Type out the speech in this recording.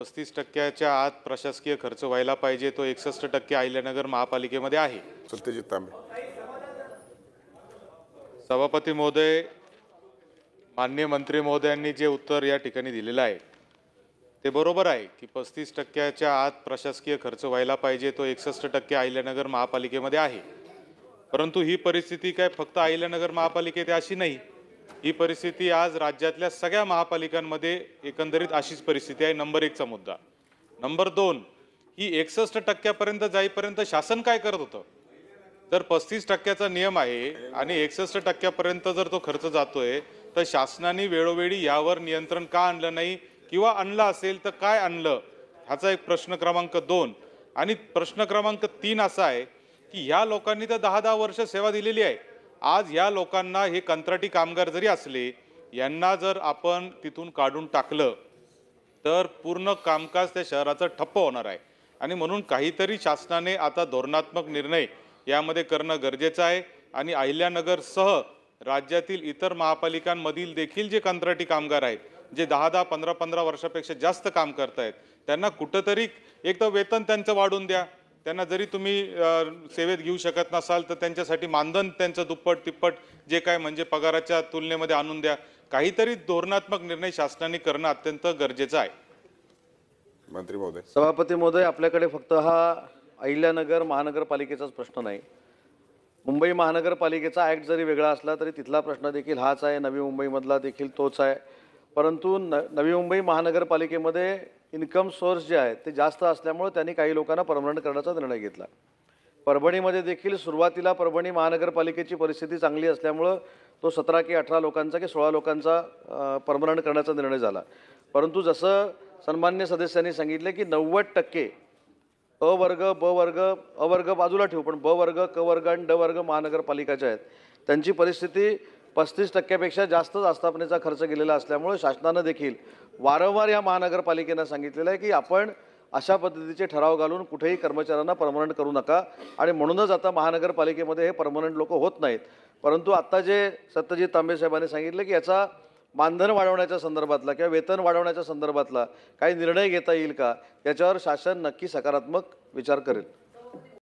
35% आत प्रशासकीय खर्च व्हायला पाहिजे, तो 61% अहिल्यानगर महापालिकेमध्ये आहे. सत्यजित तांबे. सभापती महोदय, माननीय मंत्री महोदयांनी जे उत्तर या ठिकाणी दिलेलं आहे ते बरोबर आहे की 35% आत प्रशासकीय खर्च व्हायला पाहिजे, तो 61% अहिल्यानगर महापालिकेमध्ये आहे. परंतु ही परिस्थिती काय फक्त अहिल्यानगर महापालिकेत अशी नाही, ही परिस्थिती आज राज्यातल्या सगळ्या महापालिकांमध्ये एकंदरीत अशीच परिस्थिती आहे. नंबर 1चा मुद्दा. नंबर 2, ही 61% जाईपर्यंत शासन काय करत होतं? तर 35%चा नियम आहे आणि 61% जर तो खर्च जातोय तर शासनाने वेळोवेळी यावर नियंत्रण का आणलं नाही, किंवा आणलं असेल तर काय आणलं, ह्याचा एक प्रश्न क्रमांक 2. आणि प्रश्न क्रमांक 3 असा आहे की ह्या लोकांनी तर 10-10 वर्ष सेवा दिलेली आहे. आज या लोकांना हे कंत्राटी कामगार जरी असले, यांना जर आपण तिथून काढून टाकलं तर पूर्ण कामकाज त्या शहराचं ठप्प होणार आहे. आणि म्हणून काहीतरी शासनाने आता धोरणात्मक निर्णय यामध्ये करणं गरजेचं आहे. आणि अहिल्यानगरसह राज्यातील इतर महापालिकांमधील देखील जे कंत्राटी कामगार आहेत, जे 10-10, 15-15 वर्षापेक्षा जास्त काम करतायत, त्यांना कुठंतरी एक तर वेतन त्यांचं वाढवून द्या. त्यांना जरी तुम्ही सेवेत घेऊ शकत नसाल तर त्यांच्यासाठी मानधन त्यांचं दुप्पट तिप्पट जे काय म्हणजे पगाराच्या तुलनेमध्ये आणून द्या. काहीतरी धोरणात्मक निर्णय शासनाने करणं अत्यंत गरजेचं आहे. मंत्री महोदय. सभापती महोदय, आपल्याकडे फक्त हा अहिल्यानगर महानगरपालिकेचाच प्रश्न नाही. मुंबई महानगरपालिकेचा ॲक्ट जरी वेगळा असला तरी तिथला प्रश्न देखील हाच आहे. नवी मुंबईमधला देखील तोच आहे. परंतु नवी मुंबई महानगरपालिकेमध्ये इन्कम सोर्स जे आहे ते जास्त असल्यामुळे त्यांनी काही लोकांना परमनंट करण्याचा निर्णय घेतला. परभणीमध्ये देखील सुरुवातीला परभणी महानगरपालिकेची परिस्थिती चांगली असल्यामुळं तो 17 की 18 लोकांचा की 16 लोकांचा परमनंट करण्याचा निर्णय झाला. परंतु जसं सन्मान्य सदस्यांनी सांगितले की 90% अ वर्ग, ब वर्ग, अ वर्ग बाजूला ठेवू, पण ब वर्ग, क वर्ग आणि ड वर्ग महानगरपालिकाच्या आहेत, त्यांची परिस्थिती 35%पेक्षा जास्तच आस्थापनेचा खर्च गेलेला असल्यामुळे शासनानं देखील वारंवार या महानगरपालिकेनं सांगितलेलं आहे की आपण अशा पद्धतीचे ठराव घालून कुठेही कर्मचाऱ्यांना परमनंट करू नका. आणि म्हणूनच आता महानगरपालिकेमध्ये हे परमनंट लोक होत नाहीत. परंतु आत्ता जे सत्यजित तांबे साहेबांनी सांगितलं की याचा मानधन वाढवण्याच्या संदर्भातला किंवा वेतन वाढवण्याच्या संदर्भातला काही निर्णय घेता येईल का, याच्यावर शासन नक्की सकारात्मक विचार करेल.